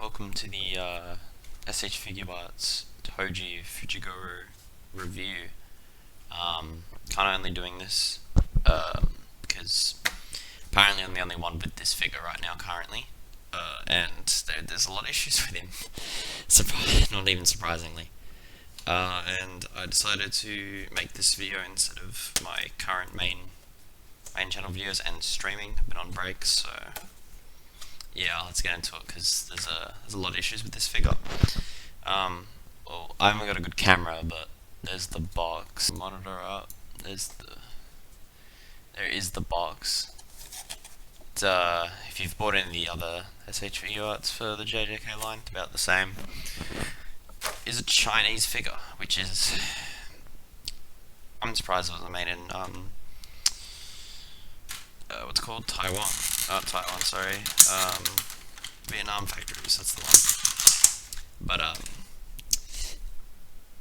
welcome to the SH Figure Arts Toji Fujiguro review. Kind of only doing this because apparently I'm the only one with this figure right now currently, and there's a lot of issues with him. Not even surprisingly. And I decided to make this video instead of my current main channel videos and streaming. I've been on break, so yeah, let's get into it because there's a lot of issues with this figure. Well, I haven't got a good camera, but there's the box. Monitor up. There is the box. If you've bought any of the other SH arts for the JJK line, it's about the same. Is a Chinese figure, which is I'm surprised it wasn't made in what's it called? Taiwan. Taiwan, sorry. Vietnam factories, that's the one. But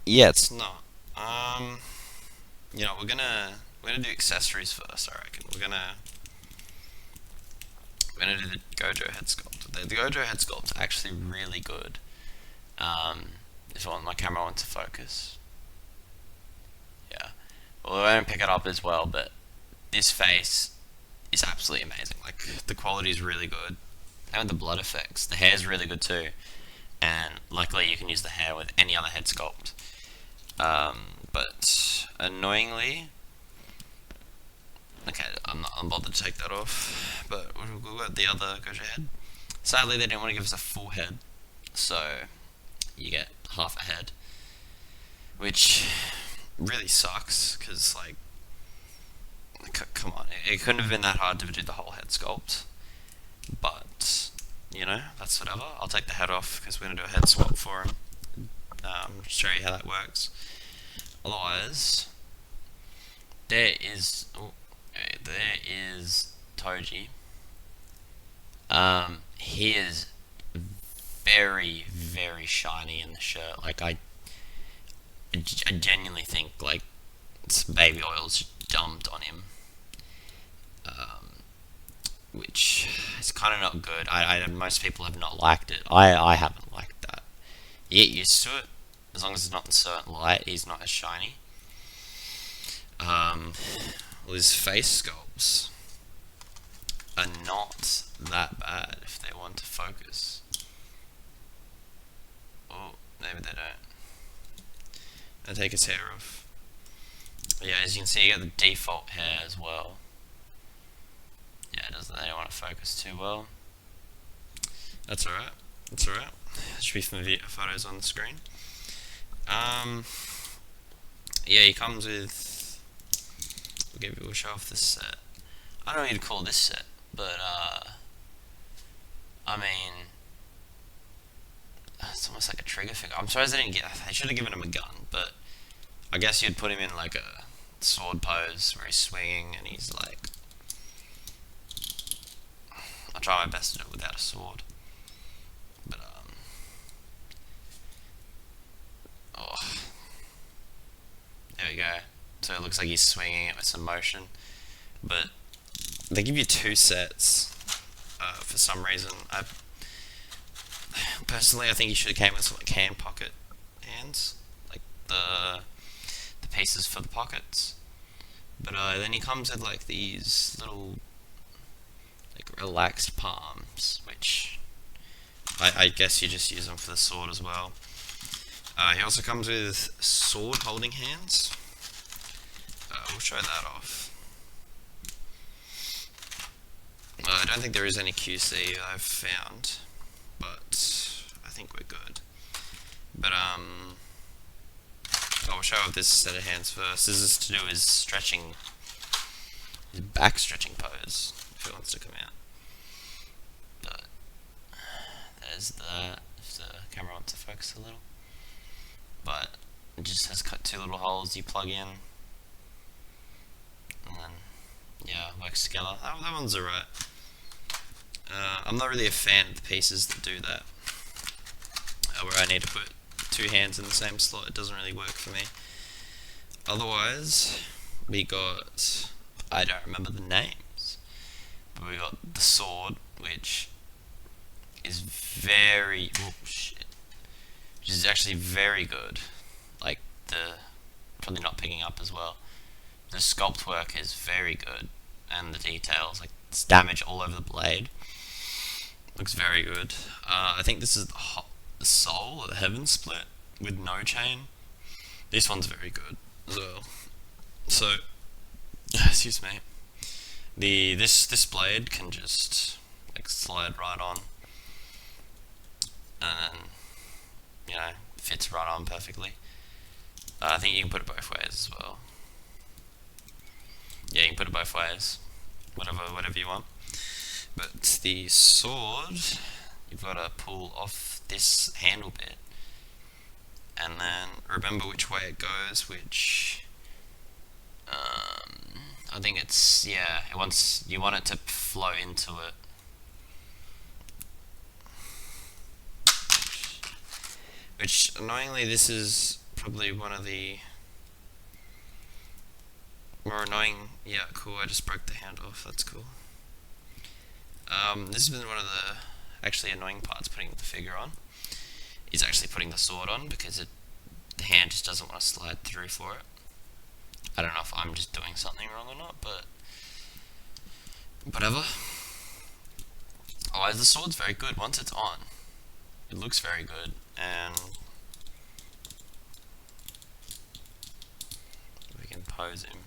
yeah, it's not. We're gonna do accessories first, I reckon. We're gonna do the Gojo head sculpt. The Gojo head sculpt's actually really good. If I want my camera on to focus. Yeah. Well, I won't pick it up as well, but this face is absolutely amazing. Like, the quality is really good. And the blood effects. The hair is really good too. And luckily you can use the hair with any other head sculpt. But annoyingly, okay, I'm not bothered to take that off. But we'll go with the other Gojo head. Sadly, they didn't want to give us a full head, so you get half a head, which really sucks. Because come on, it couldn't have been that hard to do the whole head sculpt. But that's whatever. I'll take the head off because we're gonna do a head swap for him. Show you how that works. Otherwise, there is Toji. He is very, very shiny in the shirt. Like I genuinely think like some baby oil's dumped on him, which is kind of not good. Most people have not liked it. I haven't liked that. You get used to it. As long as it's not in certain light, he's not as shiny. Well, his face sculpts are not that bad if they want to focus. Oh, maybe they don't. I'll take his hair off. But yeah, as you can see, you get the default hair as well. Yeah, they don't want to focus too well. That's alright. That's alright. There should be some photos on the screen. Yeah, he comes with. We'll show off this set. I don't know what you'd call this set, but I mean, it's almost like a trigger figure. I'm surprised they should have given him a gun, but I guess you'd put him in like a sword pose where he's swinging and he's like. I'll try my best to do it without a sword. But oh, there we go. So it looks like he's swinging it with some motion. But they give you two sets for some reason. Personally, I think he should have came with some like hand pocket hands, like the pieces for the pockets. But then he comes with like these little like relaxed palms, which I guess you just use them for the sword as well. He also comes with sword holding hands. We'll show that off. I don't think there is any QC I've found, but I think we're good. But I'll show off this set of hands first. This is to do his stretching, his back stretching pose, if it wants to come out. But there's that, if the camera wants to focus a little. But it just has two little holes you plug in. And then, yeah, works together. That one's alright. I'm not really a fan of the pieces that do that. Where I need to put two hands in the same slot. It doesn't really work for me. Otherwise, we got, I don't remember the names, but we got the sword, which is very, oh shit, which is actually very good. Like the, probably not picking up as well. The sculpt work is very good, and the details, like it's damage all over the blade, looks very good. I think this is the soul or the heaven split with no chain. This one's very good as well. So, excuse me. This blade can just like slide right on, and fits right on perfectly. I think you can put it both ways as well. Yeah, you can put it both ways, whatever you want. But the sword, you've got to pull off this handle bit, and then remember which way it goes. Which I think it's you want it to flow into it. Which annoyingly, this is probably one of the more annoying. Yeah, cool. I just broke the hand off. That's cool. This has been one of the actually annoying parts putting the figure on. Is actually putting the sword on, because the hand just doesn't want to slide through for it. I don't know if I'm just doing something wrong or not, but whatever. Oh, the sword's very good once it's on. It looks very good, and we can pose him.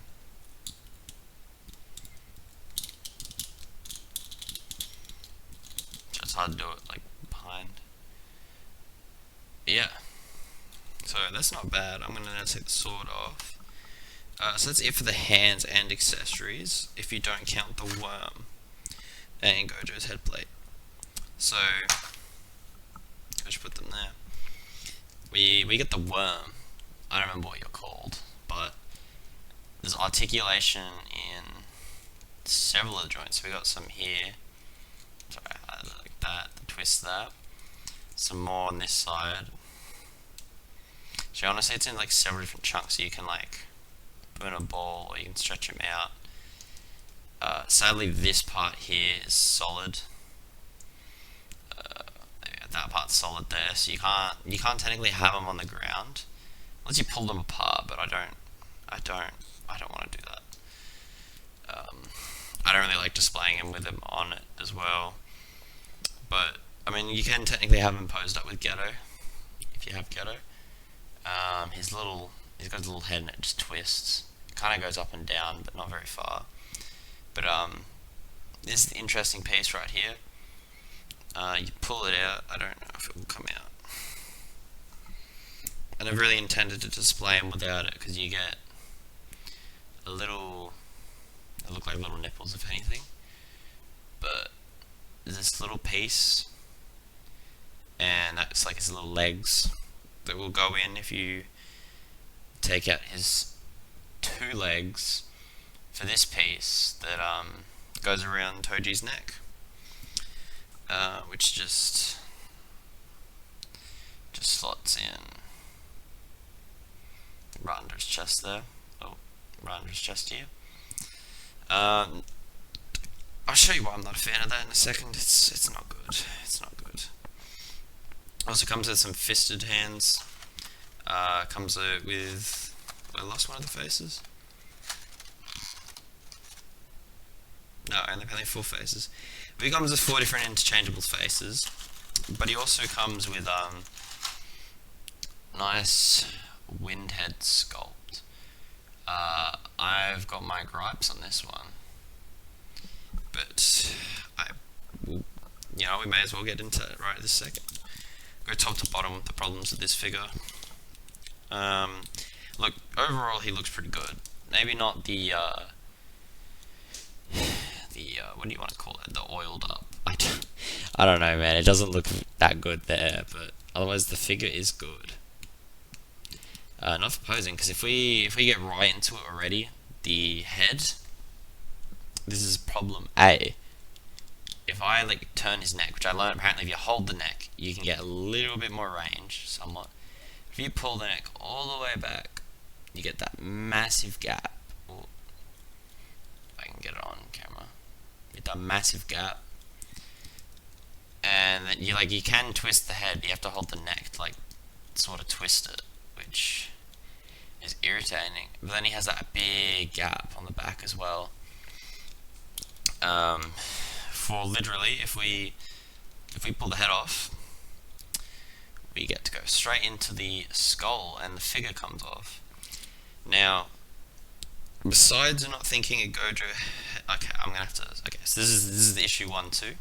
It's hard to do it like behind. Yeah. So that's not bad. I'm gonna now take the sword off. So that's it for the hands and accessories, if you don't count the worm and Gojo's head plate. So I should put them there. We get the worm. I don't remember what you're called, but there's articulation in several of the joints. So we got some here. Sorry, like that. Twist that. Some more on this side. So honestly, it's in like several different chunks, so you can like put in a ball, or you can stretch them out. Sadly, this part here is solid. That part's solid there, so you can't technically have them on the ground unless you pull them apart. But I don't want to do that. I don't really like displaying them with them on it as well. But I mean, you can technically have him posed up with Ghetto if you have Ghetto. He's got his little head and it just twists. It kind of goes up and down, but not very far. But this is the interesting piece right here. You pull it out. I don't know if it will come out. I never really intended to display him without it, because you get a little. They look like little nipples, if anything. But this little piece, and that's like his little legs that will go in if you take out his two legs for this piece that goes around Toji's neck, which just slots in right under his chest there. Oh, right under his chest here. I'll show you why I'm not a fan of that in a second. It's not good. It's not good. Also comes with some fisted hands. Comes with. I lost one of the faces. No, only 4 faces. But he comes with 4 different interchangeable faces. But he also comes with nice windhead sculpt. I've got my gripes on this one, but we may as well get into it right this second. Go top to bottom with the problems with this figure. Look, overall he looks pretty good. Maybe not the what do you want to call it? The oiled up. I don't know, man. It doesn't look that good there, but otherwise the figure is good. Not for posing, because if we get right into it already, the head. This is problem A. If I like turn his neck, which I learned apparently if you hold the neck, you can get a little bit more range, somewhat. If you pull the neck all the way back, you get that massive gap. Ooh, if I can get it on camera. You get that massive gap. and then you can twist the head, but you have to hold the neck to like sort of twist it, which is irritating. But then he has that big gap on the back as well. For literally, if we pull the head off, we get to go straight into the skull, and the figure comes off. Now, besides not thinking a Gojo, okay, I'm gonna have to. Okay, so this is the issue 1-2.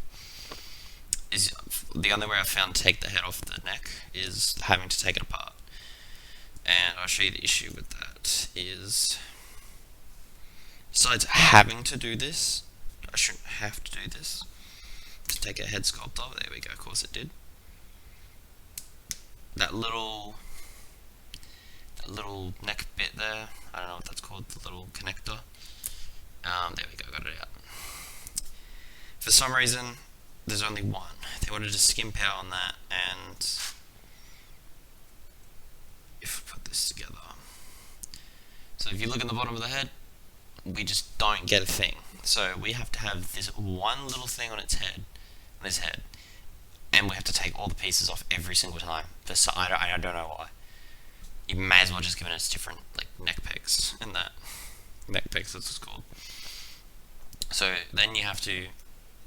Is the only way I found to take the head off the neck is having to take it apart, and I'll show you the issue with that. Is besides having to do this, I shouldn't have to do this to take a head sculpt off. There we go. Of course it did. That little neck bit there, I don't know what that's called, the little connector. There we go, got it out. For some reason, there's only one. They wanted to skimp out on that, and if we put this together. So if you look at the bottom of the head, we just don't get a thing. So we have to have this one little thing on its head, and we have to take all the pieces off every single time. I don't know why. You may as well just give it its different like neck pegs and that. Neck pegs, that's what it's called. So then you have to,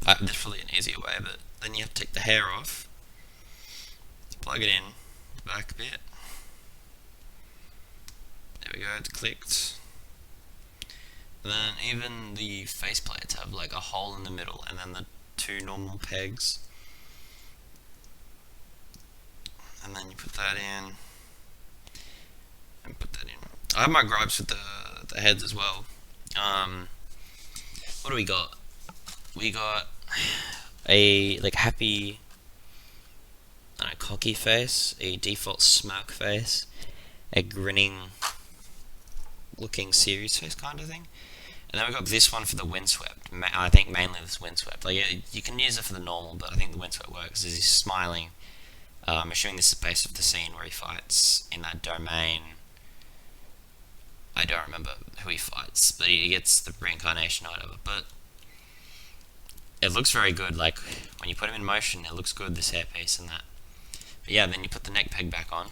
there's probably an easier way, but then you have to take the hair off, plug it in, the back bit. There we go, it's clicked. And then even the face plates have like a hole in the middle, and then the two normal pegs. And then you put that in, and put that in. I have my gripes with the heads as well. What do we got? We got a like happy, cocky face, a default smirk face, a grinning looking serious face kind of thing. And then we got this one for the windswept. I think mainly this windswept. Like you can use it for the normal, but I think the windswept works. Is he's smiling. I'm assuming this is based off the scene where he fights in that domain. I don't remember who he fights, but he gets the reincarnation or whatever. But it looks very good. Like when you put him in motion, it looks good. This hairpiece and that. But yeah, then you put the neck peg back on.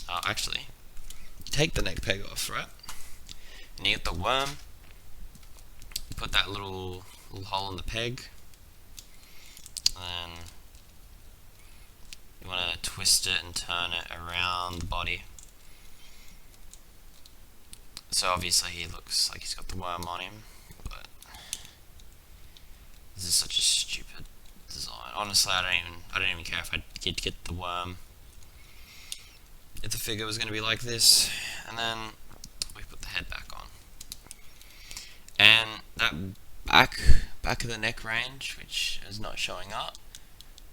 Actually, take the neck peg off, right? And you get the worm. You put that little hole in the peg, and you want to twist it and turn it around the body. So obviously he looks like he's got the worm on him, but this is such a stupid design. Honestly, I don't even care if I did get the worm. If the figure was going to be like this, and then we put the head back on. And that back of the neck range, which is not showing up,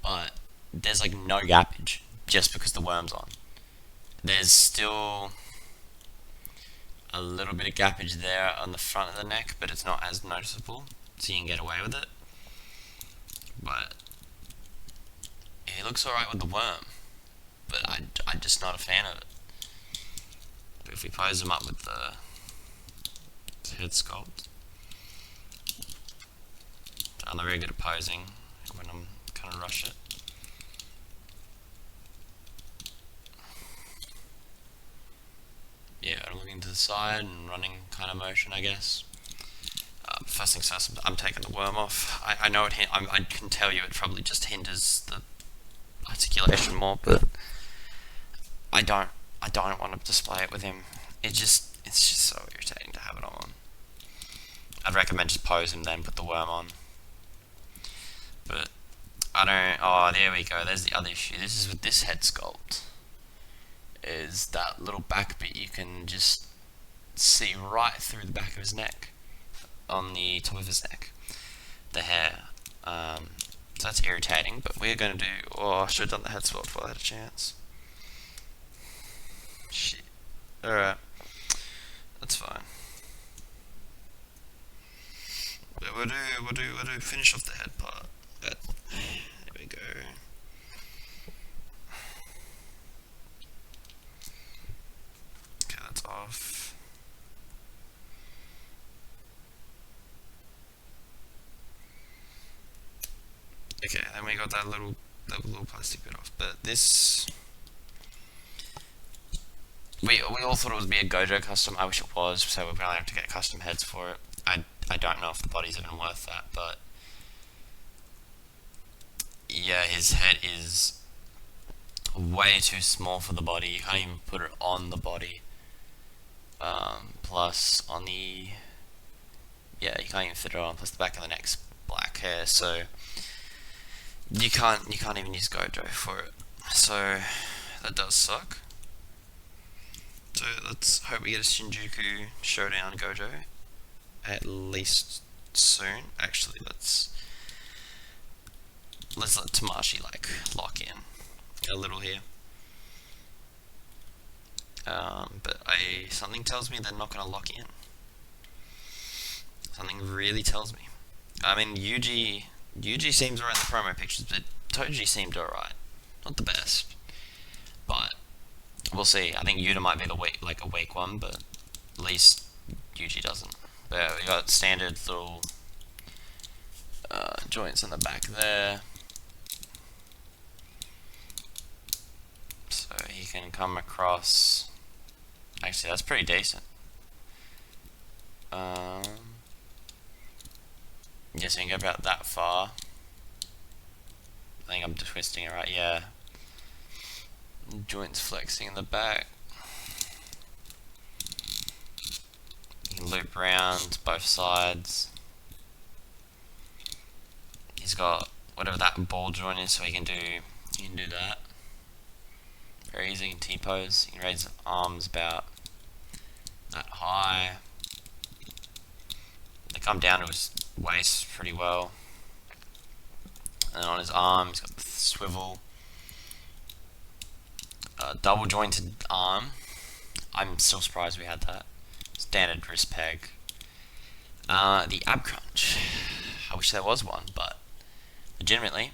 but there's like no gappage just because the worm's on. There's still a little bit of gappage there on the front of the neck, but it's not as noticeable, so you can get away with it. But it looks alright with the worm, but I'm just not a fan of it. But if we pose him up with the head sculpt, I'm not very good at posing when I'm kind of rush it. Yeah, I'm looking to the side and running kind of motion, I guess. First things first, I'm taking the worm off. I know it. I can tell you it probably just hinders the articulation more, but I don't want to display it with him. It's just so irritating to have it on. I'd recommend just pose him, then put the worm on. But I don't. Oh, there we go. There's the other issue. This is with this head sculpt. Is that little back bit you can just see right through the back of his neck, on the top of his neck, the hair. So that's irritating, but we're going to do, I should have done the head sculpt while I had a chance. Shit. Alright, that's fine. But we'll do finish off the head part. But, there we go. Off. Okay, then we got that little plastic bit off. But this, we all thought it would be a Gojo custom. I wish it was, so we're gonna have to get custom heads for it. I don't know if the body's even worth that, but yeah, his head is way too small for the body. You can't even put it on the body. Plus on the, yeah, you can't even fit it on. Plus the back of the neck's black hair, so you can't even use Gojo for it. So that does suck. So let's hope we get a Shinjuku Showdown Gojo at least soon. Actually, let's let Tamashi like lock in a little here. But something tells me they're not gonna lock in. Something really tells me. I mean, Yuji seems alright in the promo pictures, but Toji seemed alright. Not the best, but we'll see. I think Yuta might be the weak one, but at least Yuji doesn't. But we got standard little joints in the back there, so he can come across. Actually, that's pretty decent. Yes, you can go about that far. I think I'm twisting it right, yeah. Joints flexing in the back. You can loop around both sides. He's got whatever that ball joint is, so he can do that. Very easy. You can T-pose. You can raise his arms about that high. They come down to his waist pretty well. And on his arm, he's got the swivel. Double jointed arm. I'm still surprised we had that. Standard wrist peg. The ab crunch. I wish there was one, but legitimately,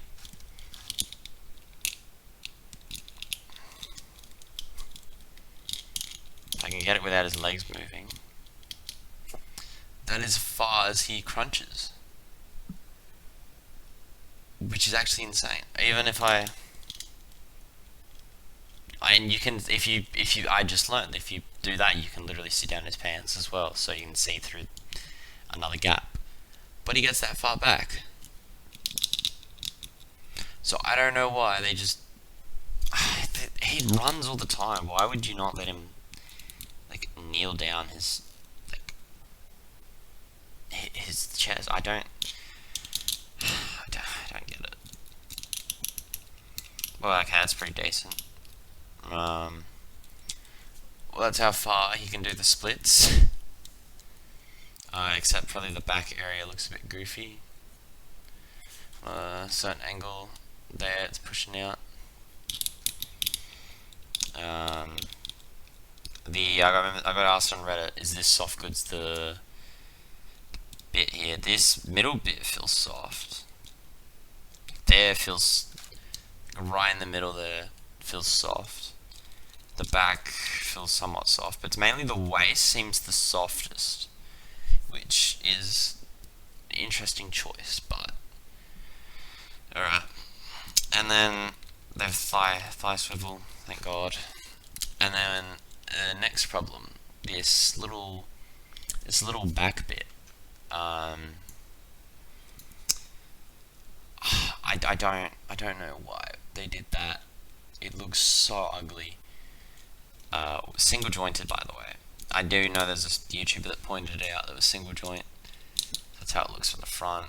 if I can get it without his legs moving, that is as far as he crunches, which is actually insane. Even if and you can, I just learned, if you do that, you can literally sit down his pants as well, so you can see through another gap. But he gets that far back. So I don't know why they just, he runs all the time. Why would you not let him like kneel down his chest? I don't get it. Well, okay, that's pretty decent. Well, that's how far he can do the splits. Except probably the back area looks a bit goofy. Certain angle there, it's pushing out. I got asked on Reddit, is this soft goods the bit here? This middle bit feels soft. There feels right in the middle there feels soft. The back feels somewhat soft, but it's mainly the waist seems the softest, which is an interesting choice, but alright. And then the thigh swivel, thank God. And then the next problem, this little back bit. I don't know why they did that. It looks so ugly. Single jointed, by the way. I do know there's a YouTuber that pointed it out that was single joint. That's how it looks from the front.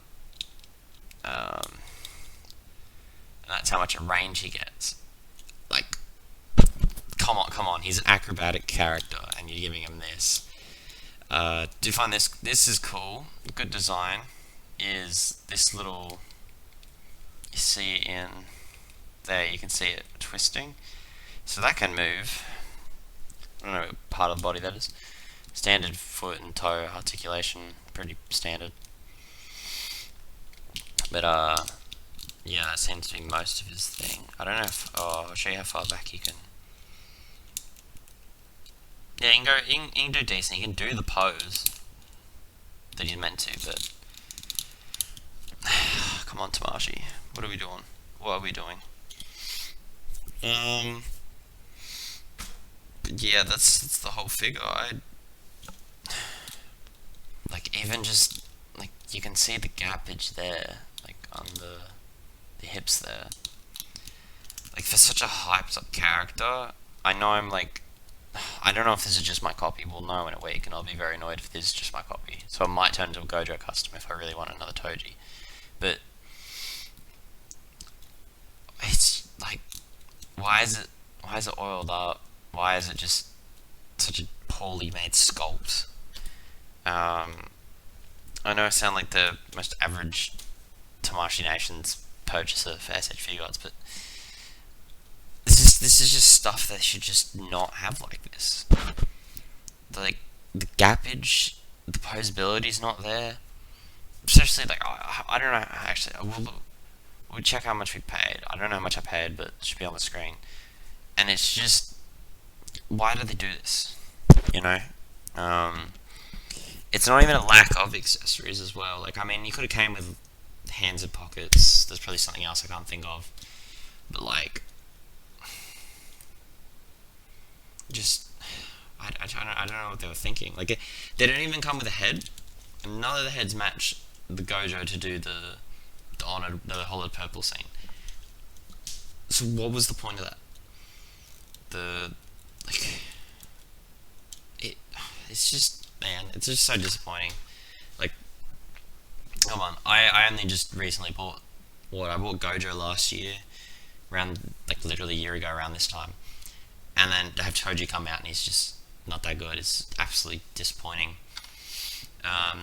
And that's how much range he gets. Like, come on, he's an acrobatic character, and you're giving him this. Do you find this is cool? Good design is this little, you see in there, you can see it twisting, so that can move. I don't know what part of the body that is. Standard foot and toe articulation, pretty standard. But yeah, that seems to be most of his thing. I don't know if, I'll show you how far back you can. Yeah, you can do decent. You can do the pose that he's meant to, but come on, Tamashi, what are we doing? what are we doing? Um, but yeah, that's the whole figure. I like even just like you can see the gappage there, like on the hips there. Like for such a hyped up character, I know I'm like I don't know if this is just my copy. We'll know in a week, and I'll be very annoyed if this is just my copy. So it might turn into a Gojo custom if I really want another Toji. But it's like, why is it oiled up? Why is it just such a poorly made sculpt? I know I sound like the most average Tamashii Nation's purchaser for SH Figuarts, but this is just stuff that should just not have like this. Like the gappage, the poseability is not there. Especially like I don't know. Actually, we'll check how much we paid. I don't know how much I paid, but it should be on the screen. And it's just why do they do this? You know, um, it's not even a lack of accessories as well. Like I mean, you could have came with hands and pockets. There's probably something else I can't think of, but like just I don't know what they were thinking. Like they don't even come with a head, and none of the heads match the Gojo to do the honored the hollowed purple scene. So what was the point of that? The like it it's just man, it's just so disappointing. Like come on, I only just recently bought I bought Gojo last year, around like literally a year ago around this time, and then to have Toji come out and he's just not that good. It's absolutely disappointing. I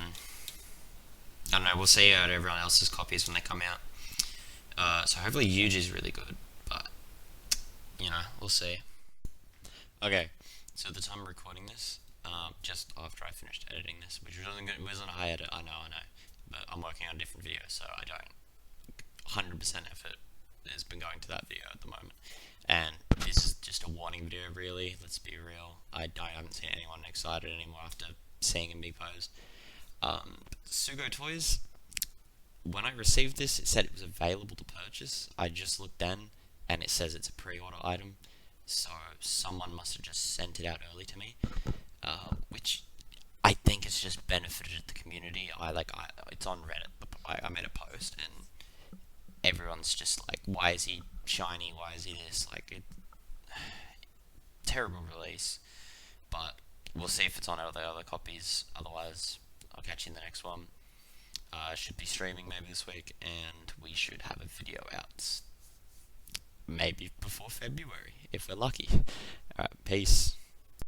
don't know. We'll see out everyone else's copies when they come out. So hopefully Yuji's really good, but you know we'll see. Okay, so the time I'm recording this, just after I finished editing this, which wasn't a high edit. I know, but I'm working on a different video, so I don't 100% effort has been going to that video at the moment. And this is just a warning video, really. Let's be real. I haven't seen anyone excited anymore after seeing him be posed. Sugo Toys, when I received this, it said it was available to purchase. I just looked then, and it says it's a pre-order item. So someone must have just sent it out early to me, which I think has just benefited the community. It's on Reddit. I made a post, and everyone's just like, "Why is he shiny? Why is he this?" Terrible release. But we'll see if it's on the other copies. Otherwise, I'll catch you in the next one. Should be streaming maybe this week, and we should have a video out maybe before February if we're lucky. Alright, peace.